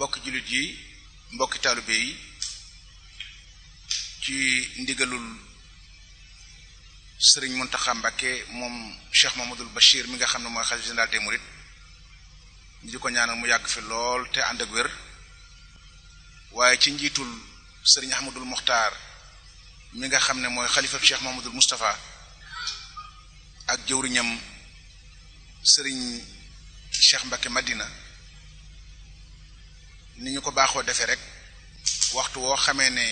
mbokki jullit yi mbokki taalibe yi ci ndigalul Sëriñ Muntaxa Mbàkke moom Cheikh Mamadou Bachir mi nga xam ne mooy xalifa général des mourides ñu di ko ñaanal mu yàgg fi lool te ànd ak wér waaye ci njiitul Sëriñ Ahmadul Muxtaar mi nga xam ne mooy xalifa Cheikh Mamadou Moustapha ak jëwriñam Sëriñ Cheikh Mbàkke Madina ni ñu ko baaxoo defee rek waxtu woo xamee ne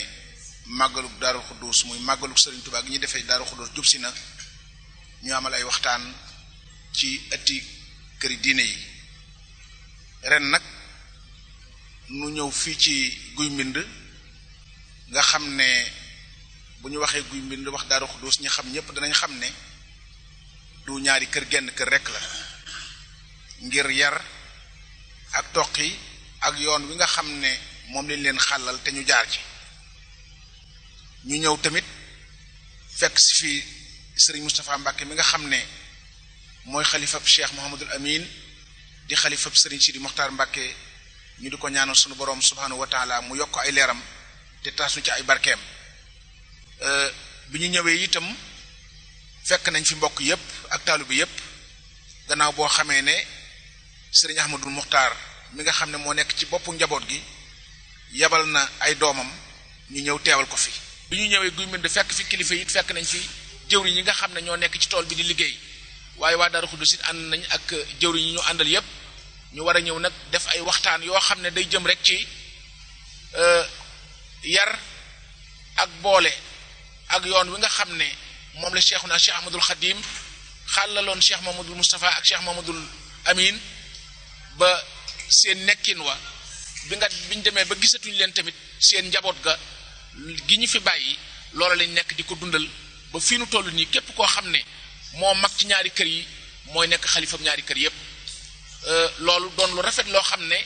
màggalug Daarul Xuddus muy màggalug Sëriñ Tuubaa gi ñu defee Daarul Xuddus jub si na ñu amal ay waxtaan ci ëtti këri diine yi ren nag nu ñëw fii ci Guy Mbind nga xam ne bu ñu waxee Guy Mbind wax Daarul Xuddus ñi xam ñépp danañ xam ne du ñaari kër genn kër rekk la ngir yar ak toqi ak yoon wi nga xam ne moom lañ leen xàllal te ñu jaar ci ñu ñëw tamit fekk si fi Sëriñ Moustapha Mbàkke mi nga xam ne mooy xalifab Cheikh Mouhamadul Amin di xalifab Sëriñ Sidi Moxtaar Mbàkke ñu di ko ñaanal sunu boroom subhanahu wa taala mu yokk ay leeram te taas nu ci ay barkeem bi ñu ñëwee itam fekk nañ fi mbokk yépp ak taalibe yépp gannaaw boo xamee ne Sëriñ Ahmadul Muxtaar mi nga xam ne moo nekk ci boppu njaboot gi yabal na ay doomam ñu ñëw teewal ko fi bi ñu ñëwee Guy Mbind fekk fi kilifa yi fekk nañ fi jëwriñ yi nga xam ne ñoo nekk ci tool bi di liggéey waaye waa Daaru Xuddus it ànd nañ ak jëwriñ yi ñu àndal yépp ñu war a ñëw nag def ay waxtaan yoo xam ne day jëm rek ci yar ak boole ak yoon wi nga xam ne moom la Cheikhuna Cheikh Ahmadul Xadim xàllaloon Cheikh Mamadul Moustapha ak Cheikh Mamadul Amin ba seen nekkin wa biñ demee ba gisatuñ leen tamit seen njaboot ga gi ñu fi bàyyi loola lañ nekk di ko dundal ba fii nu toll nii képp koo xam ne moo mag ci ñaari kër yi mooy nekk xalifam ñaari kër yépp loolu doon lu rafet loo xam ne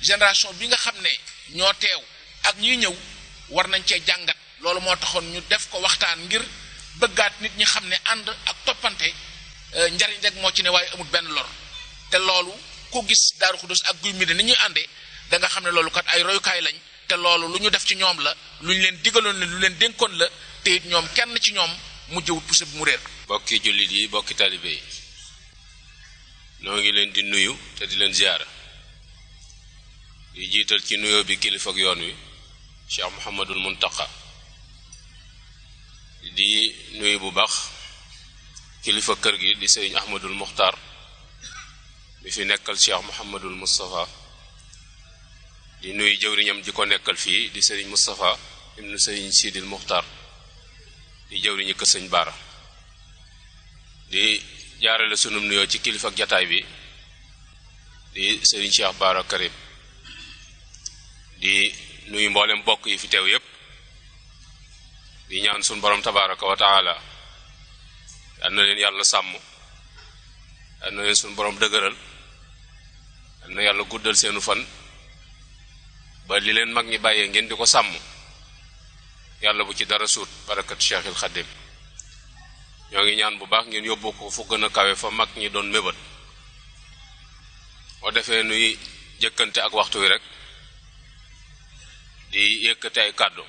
génération bi nga xam ne ñoo teew ak ñiy ñëw war nañ cee jàngat loolu moo taxoon ñu def ko waxtaan ngir bëggaat nit ñi xam ne ànd ak toppante njariñ rek moo ci ne waaye amul benn lor te loolu ku gis Daaru Xuddus ak Guy Mbind ni ñuy àndee da nga xam ne loolu kat ay royukaay lañ te loolu lu ñu def ci ñoom la lu ñu leen digaloon ne lu leen dénkoon la te it ñoom kenn ci ñoom mujjewut pousse bu mu réer. bokki jullit yi bokki taalibe yi noo ngi leen di nuyu te di leen ziyaara di jiital ci nuyoo bi kilifa ak yoon wi Cheikh Mouhamadul Muntaqa di nuyu bu baax kilifa kër gi di Sëriñ Ahmadul Muxtaar bi fi nekkal Cheikh Mouhamadul Moustapha di nuyu jëwriñam ji ko nekkal fii di Sëriñ Moustapha ibnu Sëriñ Sidil Muxtaar di jëwriñu kër Sëñ Baara di jaarale sunum nuyoo ci kilifa ak jataay bi di Sëriñ Cheikh Baara Karim di nuyu mboolem bokk yi fi teew yépp di ñaan sun borom tabaraka wa taala yal na leen yàlla sàmm yal na leen sun borom dëgëral yal na yàlla guddal seenu fan ba li leen mag ñi bàyyee ngeen di ko sàmm yàlla bu ci dara suut barakat Cheikhil Xadim ñoo ngi ñaan bu baax ngeen yóbbu ko fu gën a kawe fa mag ñi doon mébét boo defee nuy jëkkante ak waxtu wi rek di yëkkate ay kàddu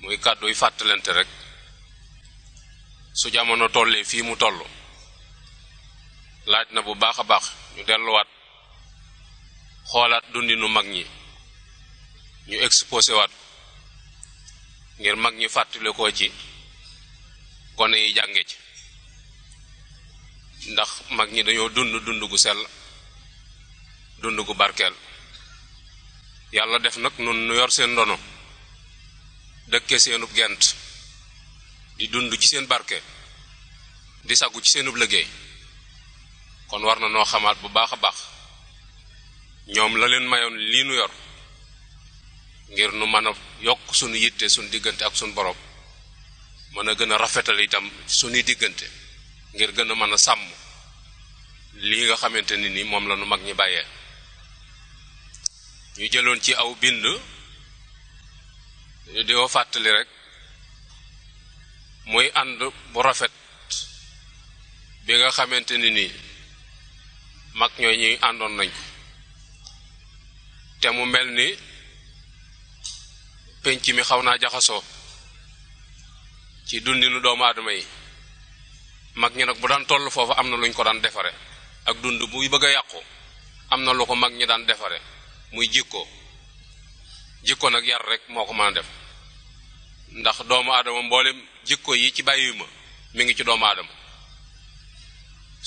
muy kàddu yi fàttalante rek su jamono tollee fii mu toll laaj na bu baax a baax ñu delluwaat xoolaat dundinu mag ñi ñu exposé waat ngir mag ñi fàttali ko ci gone yi jànge ci ndax mag ñi dañoo dund gu sell dund gu barkeel yàlla def nag nun nu yor seen ndono dëkke seenub gent di dund ci seen barke di saggu ci seenub liggéey kon war na noo xamaat bu baax a baax ñoom la leen mayoon lii nu yor ngir nu mën a yokk sunu yitte sunu diggante ak sunu borom mën a gën a rafetal itam sunuy diggante ngir gën a mën a sàmm lii nga xamante ni moom la nu mag ñi bàyyee ñu jëloon ci aw bind di ko fàttali rek muy ànd bu rafet bi nga xamante ni mag ñooy ñuy àndoon nañ ko te mu mel ni penc mi xaw naa jaxasoo ci dundinu doomu aadama yi. mag ñi nag bu daan toll foofu am na luñ ko daan defare ak dund buy bëgg a yàqu am na lu ko mag ñi daan defare muy jikko nag yar rek moo ko mën a def ndax doomu aadama mboolem jikko yi ci bàyyi ma mi ngi ci doomu aadama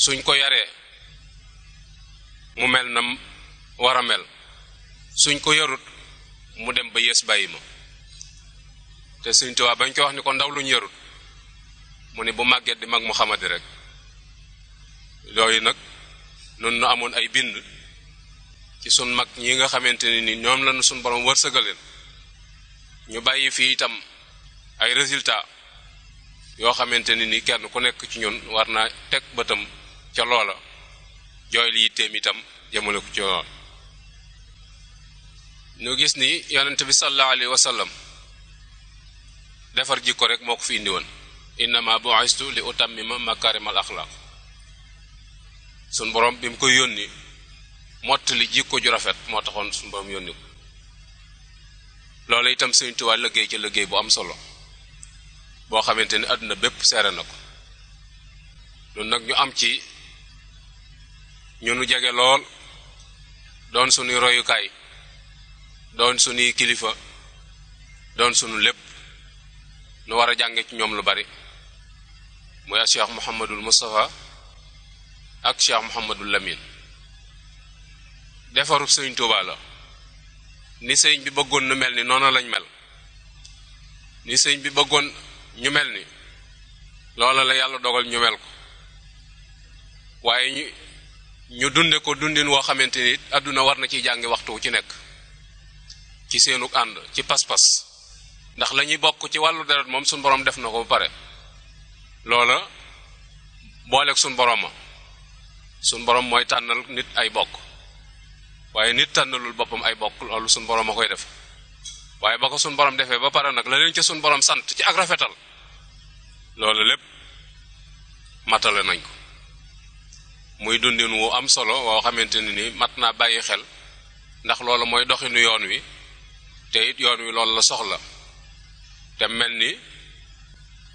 suñ ko yaree mu mel na war a mel suñ ko yarut mu dem ba yées bàyyi ma te Sëñ Tuubaa bañ ko wax ni ko ndaw luñ yarut mu ni bu màgget di mag mu xamadi rek yooyu nag nun nu amoon ay bind ci sun mag ñi nga xamante ni ñoom lañu sun borom wërsëgaleen ñu bàyyi fii itam ay résultat yoo xamante ni kenn ku nekk ci ñun war naa teg bëtam ca loola jooy li yitteem itam jëmale ko ci lool ñu gis ni yonent bi sallallahu alayhi wa sallam defar jikko rek moo ko fi indi woon innama bu'istu li utammima makarimal axlaq sun borom bi mu koy yónni mottali jikko ju rafet moo taxoon sun borom yónni ko loolu itam Sëñ Tuubaa liggéey ci liggéey bu am solo boo xamante ni àdduna bépp seere na ko ñun nag ñu am ci ñu nu jege lool doon sunuy royukaay doon sunuy kilifa doon sunu lépp nu war a jànge ci ñoom lu bari muy a Cheikh Mouhamadul Moustapha ak Cheikh Mouhamadul Lamine defaru Sëñ Tuubaa la ni sëñ bi bëggoon nu mel ni noonu lañ mel ni sëñ bi bëggoon ñu mel ni loola la yàlla dogal ñu mel ko waaye ñu dunde ko dundin woo xamante ni àdduna war na ciy jàngi waxtu ci nekk ci seenu ànd ci pas-pas ndax la ñuy bokk ci wàllu deret moom suñ borom def na ko ba pare loola booleeg suñ borom ma suñ borom mooy tànnal nit ay bokk waaye nit tànnalul boppam ay bokk loolu suñ borom a koy def waaye ba ko suñ borom defee ba pare nag la leen ci suñ borom sant ci ak rafetal loolu lépp matale nañ ko muy dundin wu am solo woo xamante ni mat naa bàyyi xel ndax loolu mooy doxinu yoon wi te it yoon wi loolu la soxla te mel ni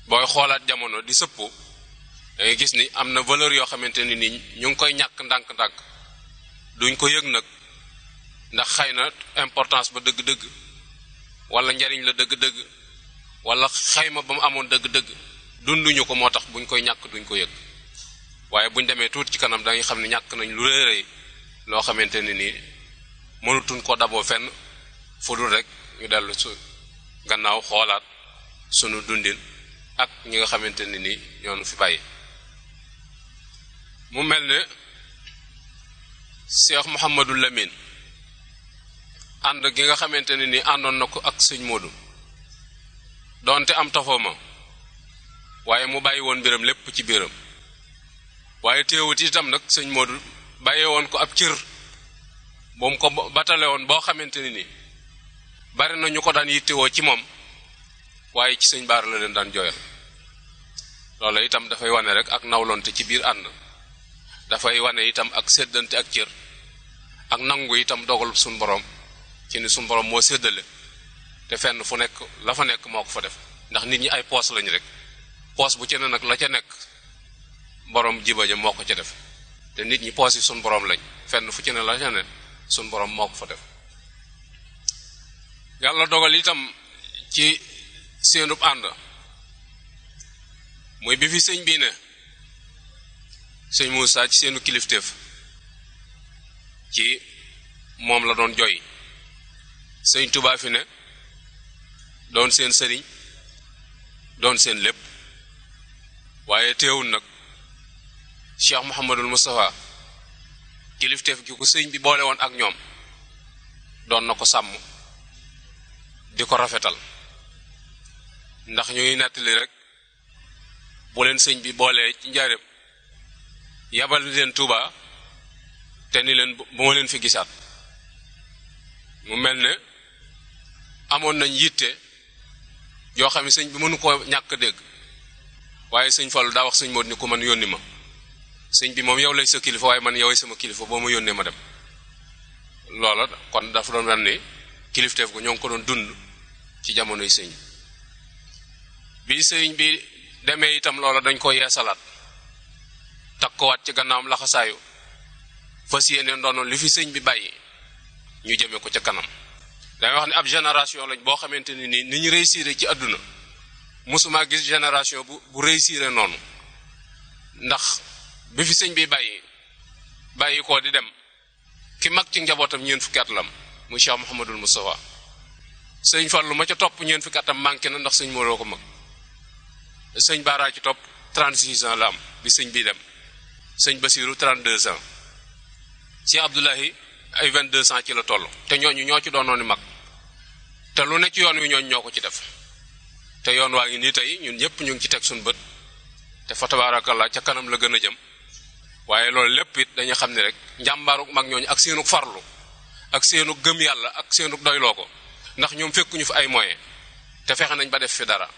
booy xoolaat jamono di sëpp da ngay gis ni am na valeur yoo xamante ni ñu ngi koy ñàkk ndànk-ndànk duñ ko yëg nag ndax xëy na importance ba dëgg-dëgg wala njariñ la dëgg-dëgg wala xayma ba mu amoon dëgg-dëgg dunduñu ko moo tax buñ koy ñàkk duñ ko yëg waaye buñ demee tuuti ci kanam dangay xam ne ñàkk nañ lu rëy rëy loo xamante ne nii mënutuñ ko daboo fenn fu dul rek ñu dellu su gannaaw xoolaat sunu dundin ak ñi nga xamante ne nii ñoonu fi bàyyi. mu mel ne Cheikh Mouhamadul Lamine ànd gi nga xamante ne nii àndoon na ko ak sëñ Modou doonte am tafoo waaye mu bàyyi woon mbiram lépp ci biiram waaye teewut itam nag sëñ Modou bàyyee woon ko ab cër bu mu ko batale woon boo xamante ni nii bari na ñu ko daan yittewoo ci moom waaye ci sëñ Baara la leen daan jooyal loolu itam dafay wane rek ak nawlonte ci biir ànd dafay wane itam ak séddante ak cër ak nangu itam dogal suñ borom ci ni suñ borom moo séddale te fenn fu nekk la fa nekk moo ko fa def ndax nit ñi ay poos lañ rek poos bu ci ne nag la ca nekk borom jiba ja moo ko ca def te nit ñi poos yi suñ borom lañ fenn fu ci ne la ca ne suñ borom moo ko fa def. yàlla dogal itam ci seenub ànd muy bi fi sëñ bii ne sëñ Moussa ci seenu kilifteef ci moom la doon joy sëñ Touba fi ne doon seen sëriñ doon seen lépp waaye teewul nag Cheikh Mouhamadul Moustapha kilifteef gi ko sëñ bi boole woon ak ñoom doon na ko sàmm di ko rafetal ndax ñuy nettali rek bu leen sëñ bi boolee ci njaareem yabal leen Touba te ni leen bu ma leen fi gisaat mu mel ne amoon nañ yitte yoo xam ne sëñ bi mënu koo ñàkk dégg waaye sëñ Fallu daa wax sëñ Modou ni ko man yónni ma sëñ bi moom yow lay sa kilifa waaye man yoway sama kilifa boo ma yónnee ma dem loola kon dafa doon wan ni kilifteef gu ñoo ngi ko doon dund ci jamonoy sëñ bi sëriñ bi demee itam loola dañ ko yeesalaat takkuwaat ci gannaawam laxasaayu fas yéene ndono li fi sëñ bi bàyyi ñu jëme ko ca kanam. dangay wax ne ab génération lañ boo xamante ni ni ñu réussir ci àdduna mosuma gis génération bu réussir noonu, ndax bi fi sëñ bi bàyyi ko di dem ki mag ci njabootam ñeent fukki at lam muy Cheikh Mouhamadul Moustapha. sëñ Fallu ma ca topp ñeent fukki atam manqué na ndax sëñ Modou ko mag. sëñ Baara ci topp 36 ans la am bi sëñ bi dem. sëñ Basiru 32 ans. Cheikh Abdoulahi ay 22 ans ci la toll te ñooñu ñoo ci doonoon ni mag te lu ne ci yoon wi ñooñu ñoo ko ci def te yoon waa ngi nii tey ñun ñëpp ñu ngi ci teg suñu bët te fa tabarakallah ca kanam la gën a jëm. waaye loolu lépp it dañu xam ne rek njàmbaaruk mag ñooñu ak seenu farlu ak seenu gëm yàlla ak seenu doyloo ko, ndax ñoom fekkuñu fi ay moyens te fexe nañ ba def fi dara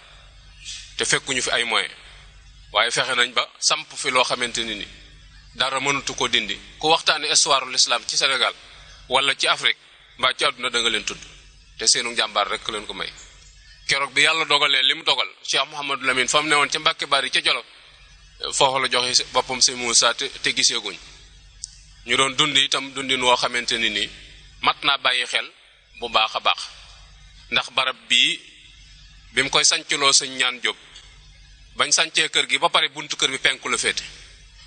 te fekkuñu fi ay moyens waaye fexe nañ ba samp fi loo xamante ni dara mënatu ko dindi. ku waxtaane histoire l'islam ci Sénégal wala ci Afrique mbaa ci àdduna da nga leen tudd te seenu njàmbaar rek leen ko may. keroog bi yàlla dogalee li mu dogal Cheikh Mouhamadou Lamine fa mu newoon ca Mbàkke Bari ca Jolof foofu la joxe boppam sëñ Moussa te giseeguñ ñu doon dund itam dundin woo xamante ni mat naa bàyyi xel bu baax a baax, ndax barab bii bi mu koy sancloo sëñ ñaan Jóob bañ sancee kër gi ba pare buntu kër bi penku la féete,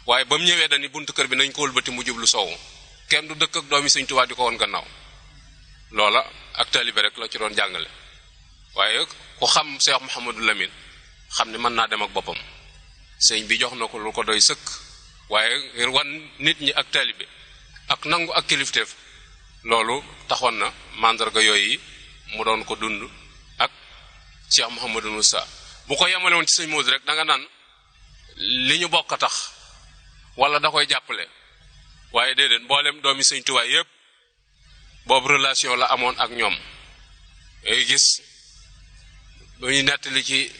waaye ba mu ñëwee dañi buntu kër bi nañ ko wëlbati mu jublu soowu, kenn du dëkk ak doomi sëñ Tuubaa di ko woon gannaaw. loola ak taalibe rek la ci doon jàngale, waaye ku xam Cheikh Mouhamadou Lamine xam ne mën naa dem ak boppam. sëñ bi jox na ko lu ko doy sëkk, waaye ngir wan nit ñi ak taalibe ak nangu ak kilifteef loolu taxoon na mandarga yooyu mu doon ko dund ak Cheikh Mouhamadou Moussa. bu ko yemale woon ci sëñ Modou rek da nga naan li ñu bokk a tax wala da koy jàppale, waaye déedéet mboolem doomi sëñ Tuubaa yépp boobu relation la amoon ak ñoom. yooyu gis ba ñu nettali ci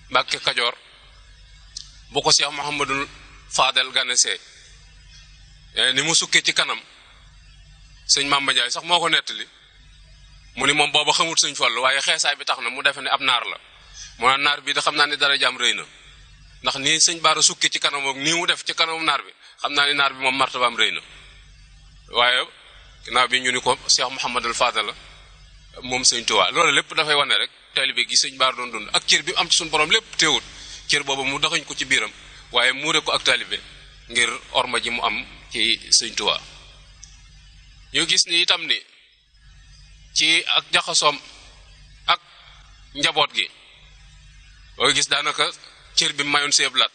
Mbàkke Kajoor bu ko Cheikh Mouhamadul Fadel ganesee ni mu sukkee ci kanam sëñ Mamba Njaay sax moo ko nettali mu ni moom booba xamut sëñ Fallu, waaye xeesaay bi tax na mu defe ne ab naar la. mu naan naar bi da xam naa ni dara jaam rëy na, ndax nii sëñ Baara sukkee ci kanam ak nii mu def ci kanamu naar bi xam naa ni naar bi moom martabaam rëy na. waaye ginnaaw bi ñu ni ko Cheikh Mouhamadul Fadel la moom sëñ Tuubaa. loolu lépp dafay wane rek taalibe gi sëñ Baara doon dund ak cër bi am ci suñu borom lépp teewut cër boobu mu daxañ ko ci biiram, waaye muure ko ak taalibe ngir orma ji mu am ci sëñ Tuubaa. ñu gis ni itam ni ci ak jaxasoom ak njaboot gi boo gis daanaka cër bi mayoon seeblaat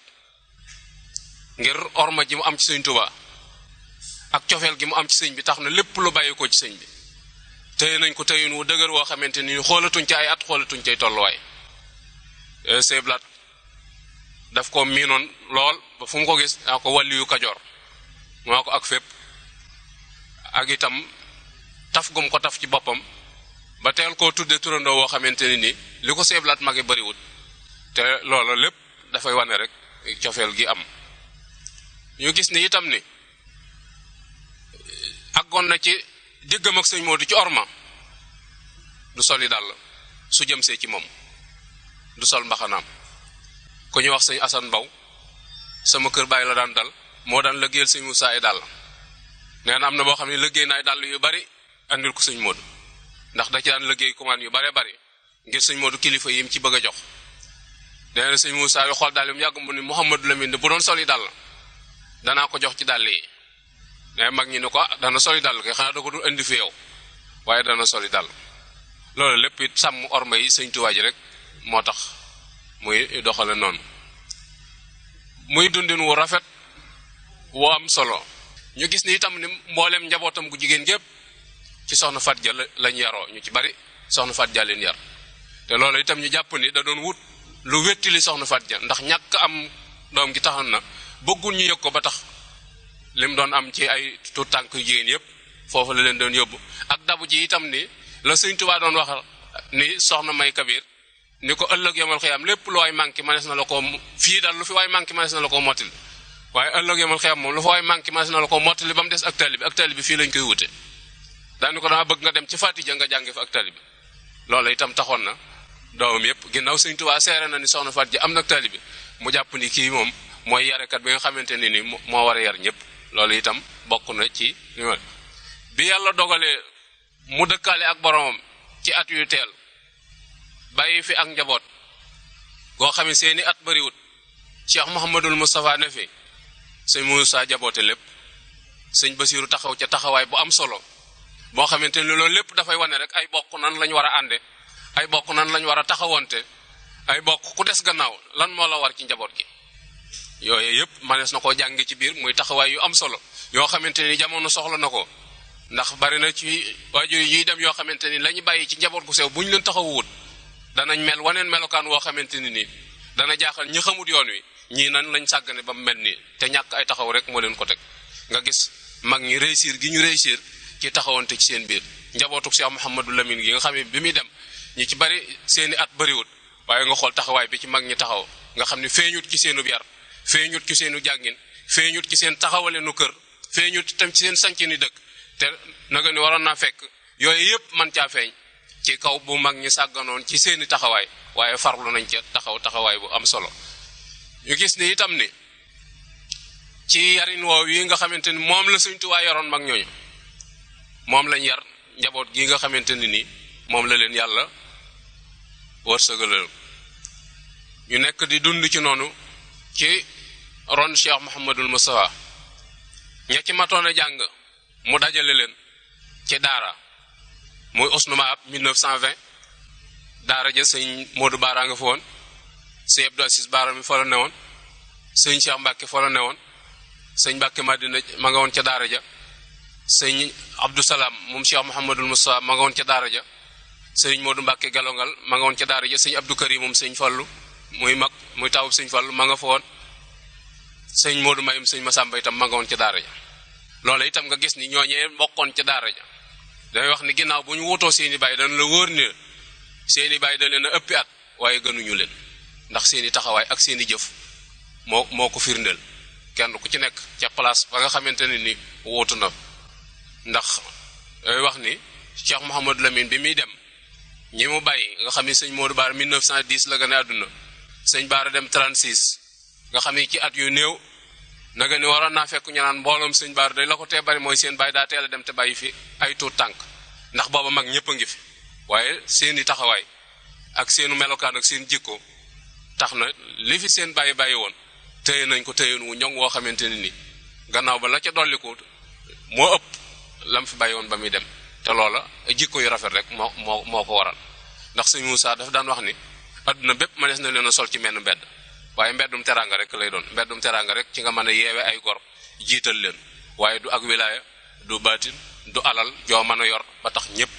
ngir orma ji mu am ci sëñ Tuubaa ak cofeel gi mu am ci sëñ bi tax na lépp lu bàyyi ko ci sëñ bi tey nañ ko teyun wu dëgër woo xamante ni xoolatuñ ci ay at xoolatuñ cay tolluwaay. seeblaat daf ko miinoon lool ba fu mu ko gis daa ko wàlliyu Kajoor moo ko ak fépp, ak itam taf gum ko taf ci boppam ba teel koo tudde turandoo woo xamante ni li ko seeblaat mage bariwut te loolu lépp dafay wane rek cofeel gi am. ñu gis ni itam ni àggoon na ci diggam ak sëñ Modou ci orma du soli dàll su jëmsee ci moom, du sol mbaxanaam. ku ñu wax sëñ Assane Mbaw sama kër bàyyi la daan dal moo daan liggéeyal sëñ Moussa ay dàll. nee na am na boo xam ne liggéey na ay dàll yu bari andil ko sëñ Modou, ndax da ci daan liggéey commande yu bare bari ngir sëñ Modou kilifa yi mu ci bëgg a jox. nee na sëñ Moussa yu xool dàll yi mu yàgg mu ni Mouhamadou Lamine bu doon soli dàll danaa ko jox ci dàll yi. nee mag ñi ne ko dana soli dàll kay xanaa da ko du indi fi yow, waaye dana soli dàll. loolu lépp it sàmm orma yi sëñ Tuubaa ji rek moo tax muy doxale noonu. muy dundin wu rafet woo am solo. ñu gis ni itam ni mboolem njabootam gu jigéen gépp ci soxna Faat Ja lañ yaroo, ñu ci bari soxna Faat Ja leen yar. te loolu itam ñu jàpp ni da doon wut lu wettili soxna Faat Ja, ndax ñàkk am doom gi taxoon na bëggul ñu yëg ko ba tax lim doon am ci ay tuut tànk yu jigéen yépp foofu la leen doon yóbbu. ak dabu ji itam ni la sëñ Tuubaa doon wax ni soxna May Kabir ni ko ëllëg yomal xiyam lépp lu waay manqué manees na la ko fii daal lu fi waay manqué manees na la ko mottali, waaye ëllëg yomal xiyam moom lu fa waay manqué manees na la ko mottali ba mu des ak taalibe bi fii lañ koy wute. daani ko dama bëgg nga dem ci Fatija nga jànge fa ak taalibe loolu itam taxoon na doomam yépp ginnaaw Sëñ Tuubaa seere na ni soxna Fatija am nag taalibe mu jàpp ni kii moom mooy yarekat bi nga xamante ni moo war a yar ñëpp loolu itam bokk na ci bi yàlla dogalee mu dëkkaale ak boromam ci at yu teel bàyyi fi ak njaboot goo xam ne seeni at bariwut Cheikh Mouhamadul Moustapha ne fi sëñ Moussa jaboote lépp sëñ Basiiru taxaw ca taxawaay bu am solo boo xamante ni loolu lépp dafay wane rek ay bokk nan lañ war a ànde ay bokk nan lañ war a taxawonte ay bokk ku des gannaaw lan moo la war ci njaboot gi yooyu yëpp manees na koo jàngi ci biir muy taxawaay yu am solo yoo xamante ni jamono soxla na ko ndax bari na ci waajur yi dem yoo xamante ni la ñu bàyyi ci njaboot gu sew bu ñu leen taxawuwut danañ mel waneen melokaan woo xamante ni dana jaaxal ñi xamut yoon wi ñii nan lañ sàggane ba mu mel nii te ñàkk ay taxaw rek moo leen ko teg nga gis mag ñi réussir gi ñu réussir ci taxawante ci seen biir njabootuk Cheikh Mouhamadou Lamine gi nga xam ne bi muy dem ñi ci bari seeni at bariwut waaye nga xool taxawaay bi ci mag ñi taxaw nga xam ne feeñut ci seenu yar feeñut ci seenu jàngin feeñut ci seen taxawaleenu kër feeñut itam ci seen sanc ni dëkk te naga ni waroon naa fekk yooyu yëpp man caa feeñ ci kaw bu mag ñi sàgganoon ci seeni taxawaay waaye farlu nañ ca taxawaay bu am solo ñu gis ni itam ni ci yarin woow yi nga xamante ni moom la Sëñ Tuubaa yaroon mag ñooñu moom lañ yar njaboot gi nga xamante ni moom la leen yàlla wërsëgalal ñu nekk di dund ci noonu ci ron Cheikh Mouhamadul Moustapha ña ci matoon a jàng mu dajale leen ci daara muy Usnuma ab 1920 daara ja sëñ Modou Baara nga fa woon sëñ Abdou Assis Baara mi fa la newoon sëñ Cheikh Mbacke fa la newoon sëñ Mbacke Madina ma nga woon ca daara ja sëñ Abdou Salaam moom Cheikh Mouhamadul Moustapha ma nga woon ca daara ja sëñ Modou Mbacke Galongal ma nga woon ca daara ja sëñ Abdou Karim moom sëñ Fallu muy mag muy taawub sëñ Fallu ma nga fa woon sëñ Modou Mayum sëñ Masamba itam ma nga woon ca daara ja loolu itam nga gis ni ñooñee bokkoon ca daara ja day wax ni ginnaaw bu ñu wutoo seeni baay dañ la wóor ne seeni baay da leen a ëppi at waaye gënuñu leen ndax seeni taxawaay ak seeni jëf moo ko firndeel kenn ku ci nekk ca place ba nga xamante ne ni wuutu na ndax day wax ni Cheikh Mouhamadou Lamine bi muy dem ñi mu bàyyi nga xam ni sëñ Modou Baara 1910 la gën a àdduna sëñ Baara dem 36 nga xam ni ci at yu néew naga ni waroon naa fekk ñu naan mbooloom sëñ Baara day la ko tee bari mooy seen baay daa teel a dem te bàyyi fi ay tuut tànk ndax booba mag ñëpp a ngi fi waaye seeni taxawaay ak seenu melokaan ak seen jikko tax na li fi seen bàyyi woon téye nañ ko téye wu ñoŋ woo xamante ne ni gannaaw ba la ca dolliku moo ëpp lam fi bàyyi woon ba muy dem te loola jikko yu rafet rek moo ko waral ndax sëñ Moussa dafa daan wax ni adduna bépp mënees na leen a sol ci menn mbedd waaye mbeddum teraanga rek lay doon mbeddum teraanga rek ci nga mën a yeewe ay gor jiital leen waaye du ak wilaaya du baatin du alal joo mën a yor ba tax ñëpp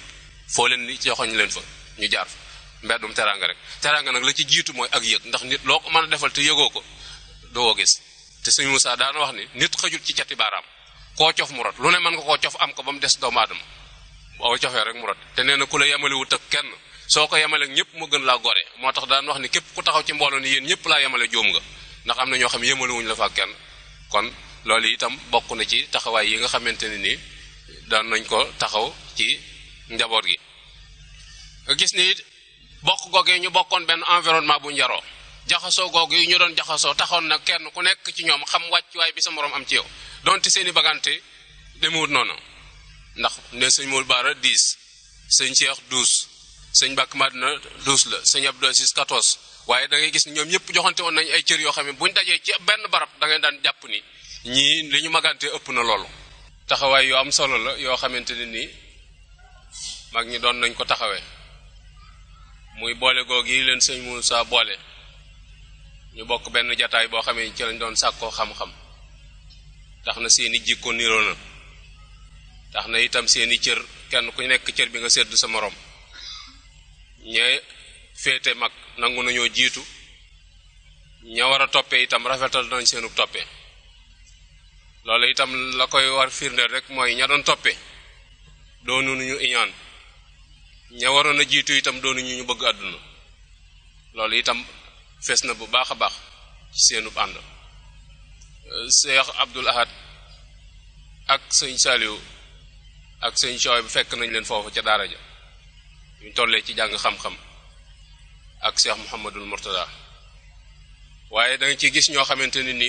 foo leen ni joxoñ leen fa ñu jaar fa mbeddum teraanga rek teraanga nag la ci jiitu mooy ak yëg ndax nit loo ko mën a defal te yëgoo ko doo gis te sëñ Moussa daan wax ni nit xëjut ci cati baaraam koo cof mu rot lu ne mën nga koo cof am ko ba mu des doomu aadama boo cofee rek mu rot te nee na ku la yemaliwut ak kenn soo ko yemaleeg ñëpp mu gën laa gore moo tax daan wax ni képp ku taxaw ci mbooloo ni yéen ñëpp laa yemale jóom nga ndax am na ñoo xam ne yemalewuñu la fa kenn kon loolu itam bokk na ci taxawaay yi nga xamante ne ni daan nañ ko taxaw ci njaboot gi nga gis ni bokk googee ñu bokkoon benn environnement bu njaroo jaxasoo googu yi ñu doon jaxasoo taxoon na kenn ku nekk ci ñoom xam wàccuwaay bi sa moroom am ci yow donte seeni bagante demewut noonu ndax ne sëñ Moul Baara 10 sëñ Cheikh 12 sëñ Mbacke Madina 12 la sëñ Abdou Aziz 14 waaye da ngay gis ni ñoom ñëpp joxante woon nañ ay cër yoo xam ne buñ dajee ci benn barab da ngay daan jàpp ni ñii li ñu magante ëpp na loolu taxawaay yu am solo la yoo xamante ne nii mag ñi doon nañ ko taxawee muy boole googu yi leen sëñ Moussa boole ñu bokk benn jataay boo xamee ci lañ doon sàkkoo xam-xam tax na seeni jikko niroo na tax na itam seeni cër kenn ku nekk cër bi nga sedd sa morom ñee féete mag nangu nañoo jiitu ña war a toppee itam rafetal nañ seenu toppee loolu itam la koy war firndeel rek mooy ña doon toppee doonu ñu iñaan ña waroon a jiitu itam doonu ñu bëgg àdduna loolu itam fees na bu baax a baax ci seenu ànd Cheikh Abdoul Ahad ak sëñ Saliou ak sëñ Chooy bu fekk nañ leen foofu ca daara ja ñu tollee ci jàng xam-xam ak Cheikh Mouhamadul Mourtada waaye da nga ci gis ñoo xamante ne ni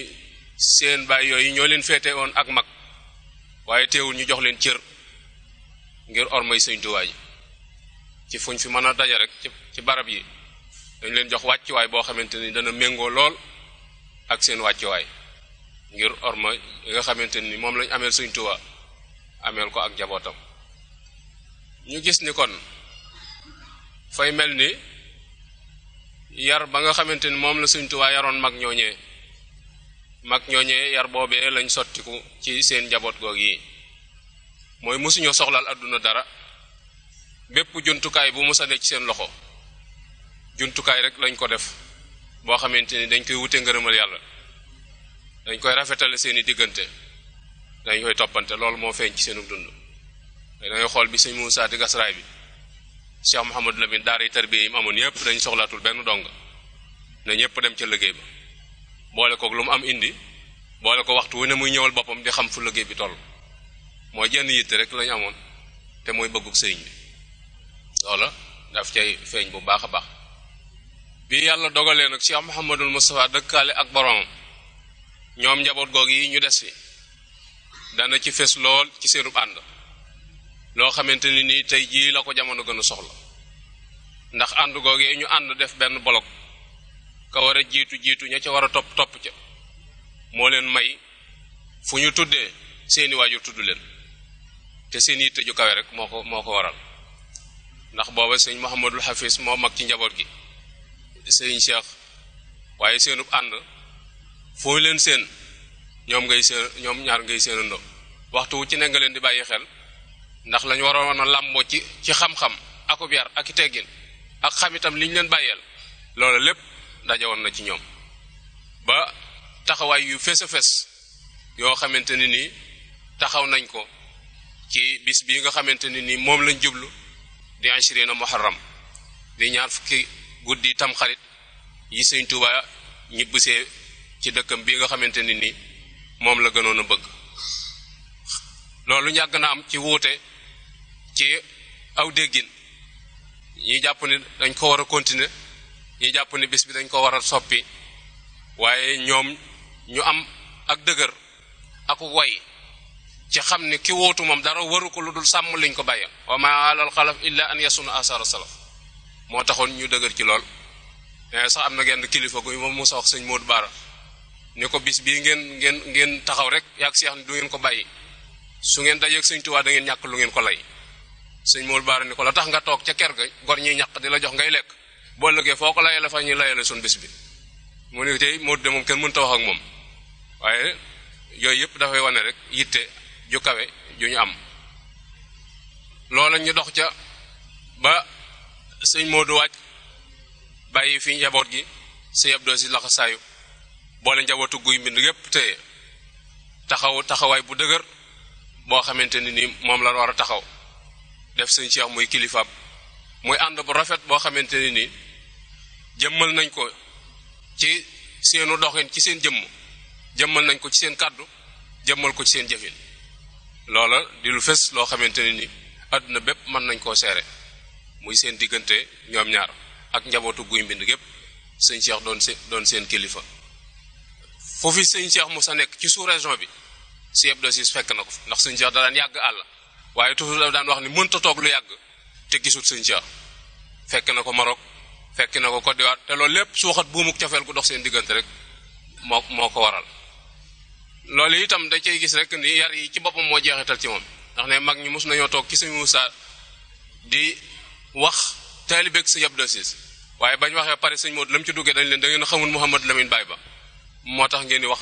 seen baay yooyu ñoo leen féete woon ak mag waaye teewul ñu jox leen cër ngir ormay sëñ Tuubaa ji ci fuñ fi mën a daja rek ci barab yi dañ leen jox wàccuwaay boo xamante ni dana méngoo lool ak seen wàccuwaay ngir orma yi nga xamante ni moom lañ ameel sëñ Tuubaa ameel ko ak njabootam ñu gis ni kon fay mel ni yar ba nga xamante ni moom la sëñ Tuubaa yaroon mag ñooñee yar boobee lañ sottiku ci seen njaboot goog yi mooy mosuñoo soxlaal àdduna dara bépp jumtukaay bu musa ne ci seen loxo jumtukaay rek lañ ko def boo xamante ni dañ koy wute ngërëmal yàlla dañ koy rafetale seeni diggante dañ koy toppante loolu moo feeñ ci seenu dund da ngay xool bi sëñ Muusaa di gasraay bi Cheikh Mouhamadou Lamine daara yi tarbiya yi mu amoon yépp dañ soxlaatul benn donga ne ñépp dem ca liggéey ba boole kook lu mu am indi boole ko waxtu wu ne muy ñëwal boppam di xam fu liggéey bi toll mooy jenn yitte rek lañu amoon te mooy bëggug sëriñ bi loola daf cay feeñ bu baax a baax bi yàlla dogalee nag Cheikh Mouhamadul Moustapha dëkkaale ak borom ñoom njaboot goog yi ñu des fi dana ci fes lool ci seenub ànd loo xamante ni nii tey jii la ko jamono gën a soxla ndax ànd googee ñu ànd def benn bolok ka war a jiitu ña ca war a topp ca moo leen may fu ñu tuddee seeni waajur tudd leen te seen yitte ju kawe rek moo ko waral ndax booba sëñ Mouhamadul Hafiz moo mag ci njaboot gi sëñ Cheikh waaye seenub ànd foo leen seen ñoom ñaar ngay seenandoo waxtu wu ci ne nga leen di bàyyi xel ndax lañu waroon a làmboo ci xam-xam akub yar ak i teggin ak xam itam li ñu leen bàyyeel loolu lépp dajawoon na ci ñoom ba taxawaay yu fes a fes yoo xamante ni nii taxaw nañ ko ci bis bii nga xamante ni nii moom lañ jublu di ashirina muharram di ñaar fukki guddi tam xarit yi sëñ Tuubaa ñibbisee ci dëkkam bii nga xamante ni nii moom la gënoon a bëgg loolu yàgg na am ci wuute ci aw déggin ñi jàpp ni dañ ko war a continuer ñi jàpp ni bis bi dañ ko war a soppi waaye ñoom ñu am ak dëgër ak way ci xam ni ki wóotu moom dara waru ko lu dul sàmm liñ ko bàyyal wa ma alal xalaf illa an yasuna asara salaf moo taxoon ñu dëgër ci lool sax am na genn kilifa gu moom Musa wax sëñ Modou Bara ni ko bis bii ngeen taxaw rek yaag seex ni du ngeen ko bàyyi su ngeen dajeeg sëñ Tuubaa da ngeen ñàkk lu ngeen ko lay sëñ Modou Bara ni ko la tax nga toog ca ker ga gor ñiy ñàkk di la jox ngay lekk boo lëggee foo ko layale fa ñuy layale suñ bis bi mu ne tey Modou de moom kenn mënta wax ak moom waaye yooyu yëpp dafay wane rek yitte ju kawe ju ñu am loola ñu dox ca ba sëñ Modou wàcc bàyyi fi njaboot gi sëñ Abdou si laxa saayu boole njabootu guy mbind yépp te taxawaay bu dëgër boo xamante ni ni moom la war a taxaw def sëñ Cheikh muy kilifaam muy ànd bu rafet boo xamante ni ni jëmmal nañ ko ci seenu doxin ci seen jëmm jëmmal nañ ko ci seen kàddu jëmmal ko ci seen jëfin loola di lu fes loo xamante ni ni àdduna bépp mën nañ koo seere muy seen diggante ñoom ñaar ak njabootu guy mbind gépp sëñ Cheikh doon seen kilifa foofu sëñ Cheikh Moussa nekk ci sous-région bi si Abdou Aziz fekk na ko ndax sëñ Cheikh da daan yàgg àll waaye toujours da daan wax ni mënta toog lu yàgg te gisut sëñ Cheikh fekk na ko Maroc fekk na ko Côte d'Ivoire te loolu lépp suuxat buumuk cofeel gu dox seen diggante rek moo ko waral loolu itam da cay gis rek ni yar yi ci boppam moo jeexital ci moom ndax ne mag ñi mos nañoo toog ci sëñ Moussa di wax taalibeeg sëñ Abdou Aziz waaye bañ waxee pare sëñ Modou la mu ci duggee dañ leen da ngeen a xamul Mouhamadou Lamine Baye ba moo tax ngeen di wax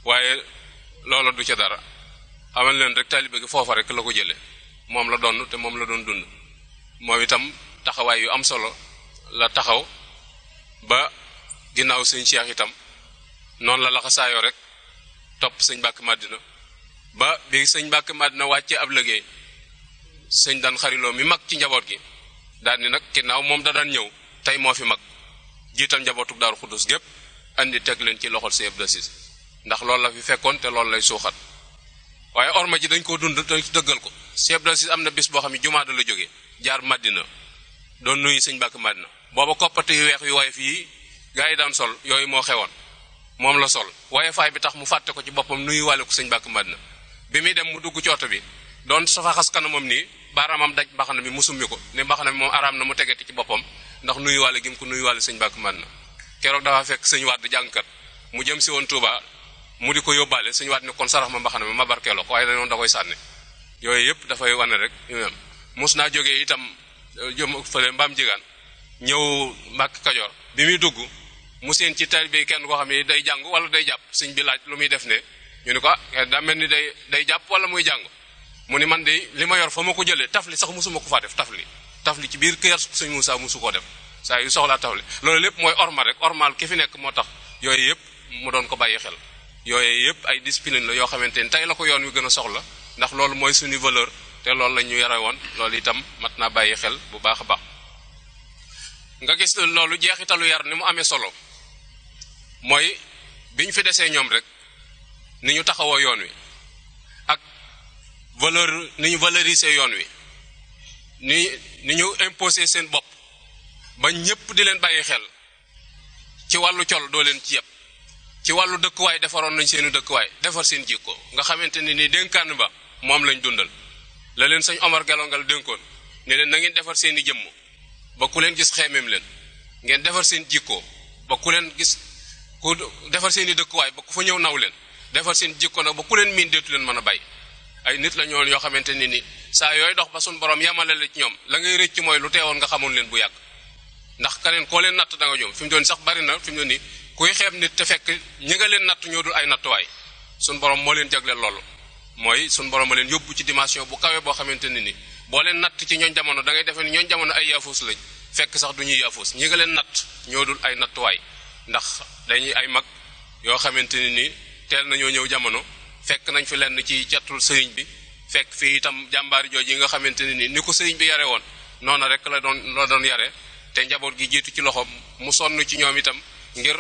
waaye loola du ca dara xamal leen rek taalibe gi foofa rek la ko jële moom la doon te moom la doon dund moom itam taxawaay yu am solo la taxaw ba ginnaaw sëñ Cheikh itam noonu la laxasaayoo rek topp sëñ Mbàkke Madina ba bi sëñ Mbàkke Madina wàccee ab liggéey sëñ daan xariloo mi mag ci njaboot gi daal ni nag ginnaaw moom da daan ñëw tey moo fi mag jiital njabootuk Daaru Xuddus gépp andi teg leen ci loxol sëñ Abdou Aziz ndax loolu la fi fekkoon te loolu lay suuxat waaye orma ji dañ koo dund te dëggal ko Cheikh Abdou Aziz am na bis boo xam ne jumaa da la jógee jaar Madina doon nuyu sëñ Mbàkke Madina booba koppati yu weex yu woyof yi gaa yi daan sol yooyu moo xewoon moom la sol woyofaay bi tax mu fàtte ko ci boppam nuyu wàlle ko sëñ Mbàkke Madina bi muy dem mu dugg ci oto bi doon safa xas kanamam nii baaraamam daj mbaxana mi mu summi ko ne mbaxana mi moom araam na mu tegeti ci boppam ndax nuyu wàlle gi mu ko nuyu wàlle sëñ Mbàkke Madina keroog dafa fekk sëñ Wàdd jàngkat mu jëm si woon Touba mu di ko yóbbaale sëñ Wàdd ne kon sarax ma mbaxana mi ma barkeeloo ko waaye dañoon da koy sànni yooyu yëpp dafay wane rek mos naa jógee itam jëm fële mbaam jigaan ñëw Mbàkke Kajoor bi muy dugg mu seen ci taalibe kenn koo xam ne day jàng wala day jàpp sëñ bi laaj lu muy def ne ñu ne ko daa mel ni day jàpp wala muy jàng mu ni man de li ma yor fa ma ko jëlee tafli sax mosuma ko faa def tafli ci biir kër sëñ Moussa mosu koo def saa yu soxlaa tafli loolu lépp mooy ormal rek ormal ki fi nekk moo tax yooyu yëpp mu doon ko bàyyi xel yooyu yëpp ay discipline la yoo xamante ni tey la ko yoon wi gën a soxla ndax loolu mooy suñu valeur te loolu la ñu yore woon loolu itam mat naa bàyyi xel bu baax a baax nga gis loolu jeexitalu yar ni mu amee solo mooy bi ñu fi desee ñoom rek ni ñu taxawoo yoon wi ak valeur ni ñu valoriser yoon wi ni ñu imposer seen bopp ba ñëpp di leen bàyyi xel ci wàllu col doo leen ci yëpp ci wàllu dëkkuwaay defaroon nañ seenu dëkkuwaay defar seen jikko nga xamante ni nii dénkaan ba moom lañ dundal la leen sëñ Omar Gelongal dénkoon ne leen na ngeen defar seen i jëmm ba ku leen gis xeemeem leen ngeen defar seen jikko ba ku leen gis ku defar seen i dëkkuwaay ba ku fa ñëw naw leen defar seen jikko nag ba ku leen miin deetu leen mën a bàyyi ay nit la ñoon yoo xamante ni ni saa yooyu dox ba suñ borom yamale la ci ñoom la ngay rëcc mooy lu teewoon nga xamoon leen bu yàgg ndax keneen koo leen natt da nga ñoom fi mu doon sax bari na fi mu doon ni kuy xeeb nit te fekk ñi nga leen natt ñoo dul ay nattuwaay suñ borom moo leen jagleel loolu mooy suñ borom a leen yóbbu ci dimension bu kawe boo xamante ne ni boo leen natt ci ñooñ jamono da ngay defee ni ñooñ jamono ay yaafuus lañ fekk sax du ñuy yaafuus ñi nga leen natt ñoo dul ay nattuwaay ndax dañuy ay mag yoo xamante ne ni teel nañoo ñëw jamono fekk nañ fi lenn ci catul sëriñ bi fekk fii itam jàmbaari jooju yi nga xamante ne ni ko sëriñ bi yare woon noonu rek la doon yare te njaboot gi jiitu ci loxo mu sonn ci ñoom itam ngir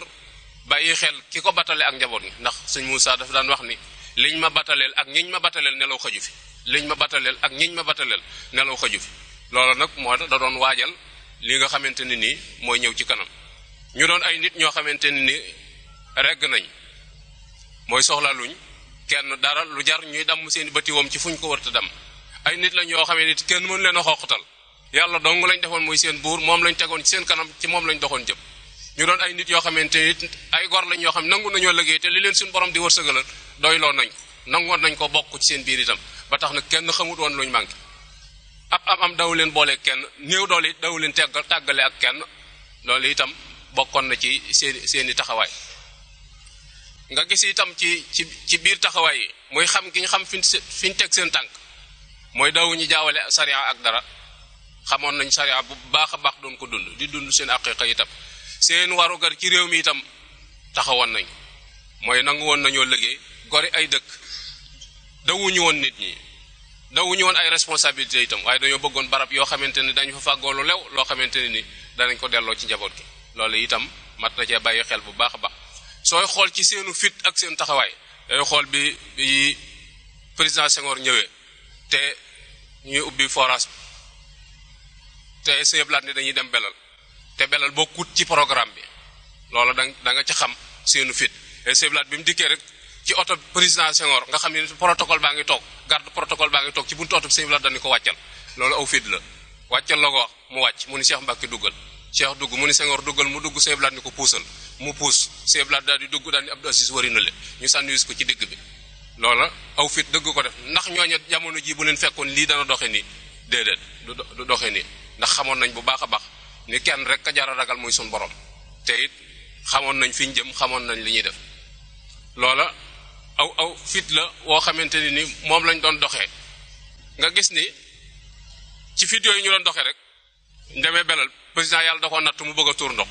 bàyyi xel ki ko batale ak njaboot gi ndax sëñ Moussa dafa daan wax ni liñ ma bataleel ak ñiñ ma bataleel nelaw xaju fi liñ ma bataleel ak ñiñ ma bataleel nelaw xaju fi loolu nag moo da doon waajal li nga xamante ne nii mooy ñëw ci kanam ñu doon ay nit ñoo xamante ne ni regg nañ mooy soxla luñ kenn dara lu jar ñuy damm seen batiwoom ci fuñ ko wërta dam ay nit lañ yoo xamee nit kenn mënu leen a xoqatal yàlla dong lañ defoon muy seen buur moom lañ tegoon ci seen kanam ci moom lañ doxoon jëm ñu doon ay nit yoo xamante nit ay gor lañ yoo xam nangu nañoo liggéey te li leen suñu borom di wërsëgalal doyloo nañ ko nangoon nañ ko bokk ci seen biir itam ba tax na kenn xamut woon luñ manqué am daw leen boole kenn néew doole it daw leen tàggale ak kenn loolu itam bokkoon na ci seeni taxawaay nga gis itam ci biir taxawaay yi mooy xam gi ñu xam fi ñu teg seen tànk mooy dawuñu jaawale sariya ak dara xamoon nañ sariya bu baax a baax doon ko dund di dund seen aqiqa itam seen warugar ci réew mi itam taxawoon nañ mooy nangu woon nañoo liggéey gori ay dëkk dawuñu woon nit ñi dawuñu woon ay responsabilité itam waaye dañoo bëggoon barab yoo xamante ne dañu fa fàggoo lu lew loo xamante ne ni danañ ko delloo ci njaboot gi loolu itam mat na cee bàyyi xel bu baax a baax sooy xool ci seenu fit ak seen taxawaay day xool bi président Senghor ñëwee te ñuy ubbi forage te seeblaat ni dañuy dem belal te belal bokkut ci programme bi loolu da nga ci xam seenu fit et seeblaat bi mu dikkee rek ci oto président Senghor nga xam ne protocole baa ngi toog garde protocole baa ngi toog ci buntu oto bi seeblaat dañu ko wàccal loolu aw fit la wàccal la ko wax mu wàcc mu ni Cheikh Mbacke duggal Cheikh dugg mu ni Senghor duggal mu dugg seeblaat ni ko puusal mu puus seeblaat daal di dugg daal ni Abdou Aziz wari na le ñu sànniwis ko ci digg bi loola aw fit dëgg ko def ndax ñooñu jamono ji bu leen fekkoon lii dana doxe nii déedéet du doxe nii ndax xamoon nañ bu baax a baax ni kenn rek ka jara ragal muy suñ borom te it xamoon nañ fi ñu jëm xamoon nañ li ñuy def loola aw fit la woo xamante ni moom lañ doon doxee nga gis ni ci fit yooyu ñu doon doxee rek demee belal président yàlla da ko natt mu bëgg a tuur ndox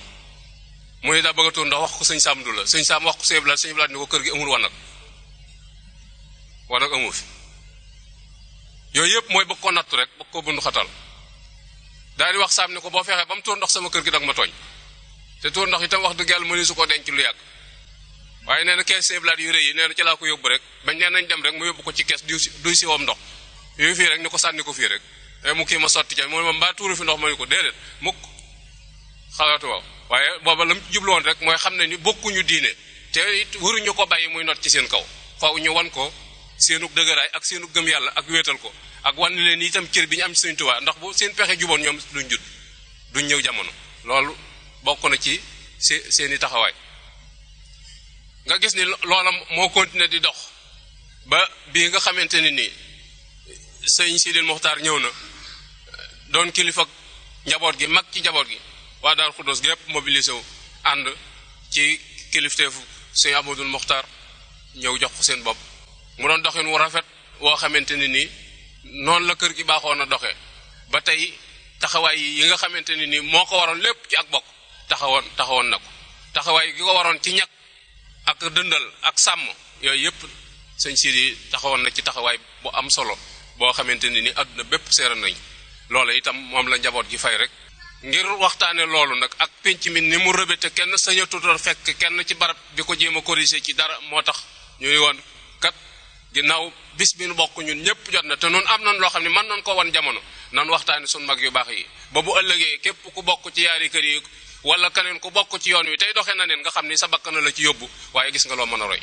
mu ne daa bëgg a tuur ndox wax ko sëñ Sam du la sëñ Sam wax ko sëñ Blaat ni ko kër gi amul wanag amu fi yooyu yëpp mooy bëgg ko nattu rek bëgg ko bundu xatal daal di wax Sam ni ko boo fexee ba mu tuur ndox sama kër gi dag ma tooñ te tuur ndox itam wax dëgg yàlla mëni su ko denc lu yàgg waaye nee na kees sëñ Blaat yu rëy yi nee na ci laa ko yóbbu rek bañ nee nañ dem rek mu yóbbu ko ci kees duy si woom ndox yooyu fii rek ni ko sànni ko fii rek mu kii ma sotti ca mu ma mbaa tuuru fi ndox ma ni ko déedéet mukk xalaatu waaw waaye booba la mu jubloon rek mooy xam ne ni bokkuñu diine te it waruñu ko bàyyi muy not ci seen kaw faaw ñu wan ko seenu dëgëraay ak seenu gëm yàlla ak wéetal ko ak wan leen itam cër bi ñu am ci Sëriñ Tuubaa ndax bu seen pexe juboon ñoom duñ ñëw jamono loolu bokk na ci seeni taxawaay nga gis ni loola moo continuer di dox ba bii nga xamante ni nii sëñ Sidil Muxtaar ñëw na doon kilifa njaboot gi mag ci njaboot gi waa Daaru Xudoos gépp mobilisé wu ànd ci kilifteefu sëñ Abdul Muxtaar ñëw jox ko seen bopp mu doon doxin wu rafet woo xamante ni nii noonu la kër gi baaxoon a doxee ba tey taxawaay yi nga xamante ni nii moo ko waroon lépp ci ak bokk taxawoon na ko taxawaay gi ko waroon ci ñàkk ak dëndal ak sàmm yooyu yëpp sëñ Sidi taxawoon na ci taxawaay bu am solo boo xamante ni àdduna bépp seera nañ loola itam moom la njaboot gi fay rek ngir waxtaane loolu nag ak penc mi ni mu rëbete kenn sañatutoon fekk kenn ci barab di ko jéem a corriger ci dara moo tax ñuy woon kat ginnaaw bis bi nu bokk ñun ñëpp jot na te noonu am nañ loo xam ne mën nañ ko wan jamono nan waxtaane suñ mag yu baax yi ba bu ëllëgee képp ku bokk ci yaari kër yi wala keneen ku bokk ci yoon wi tey doxee na neen nga xam ni sa bakkan la ci yóbbu waaye gis nga loo mën a roy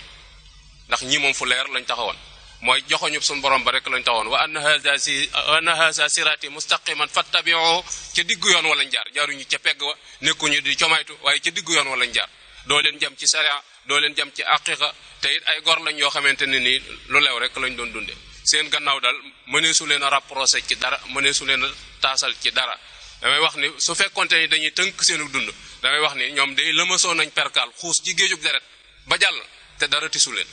ndax ñi moom fu leer lañ taxawoon mooy joxoñu suñu borom ba rek lañ taxawoon wa anna haza sirati mustaqiman fattabi'u ca diggu yoon walañ jaar jaaruñu ca pegg wa nekkuñu di comaytu waaye ca diggu yoon walañ jaar doo leen jam ci sharia doo leen jam ci aqiqa te it ay gor lañ yoo xamante ne nii lu leew rek lañ doon dunde seen gannaaw daal mëneesu leen a rapproché ci dara mëneesu leen a taasal ci dara damay wax ni su fekkonte ni dañuy tënk seenu dund damay wax ni ñoom day lëmasoo nañ perkaal xuus ci géejug deret ba jàll te dara tisu leen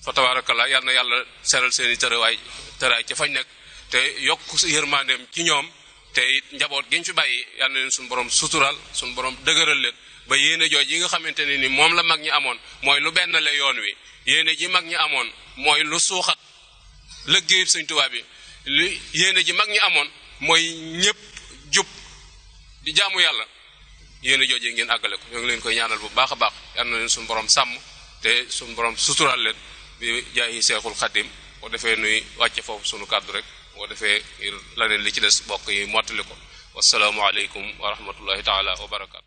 fa tabarakallah yal na yàlla seral seeni tëraay ci fañ nekk te yokk yërmandeem ci ñoom te it njaboot giñ fi bàyyi yal na leen suñu borom sutural suñu borom dëgëral leen ba yéene jooj yi nga xamante ne ni moom la mag ñi amoon mooy lu benn la yoon wi yéene ji mag ñi amoon mooy lu suuxat lëggéey Sëñ Tuubaa bi li yéene ji mag ñi amoon mooy ñëpp jub di jaamu yàlla yéene jooj yi ngeen àggale ko ñoo ngi leen koy ñaanal bu baax a baax yal na leen suñu borom sàmm te suñu borom sutural leen bi jaayi Seexul Xadim boo defee nuy wàcce foofu sunu kàddu rek boo defee laneen li ci des bokk yi mottali ko wasalaamu aleykum wa rahmatullahi taala wa barakaatu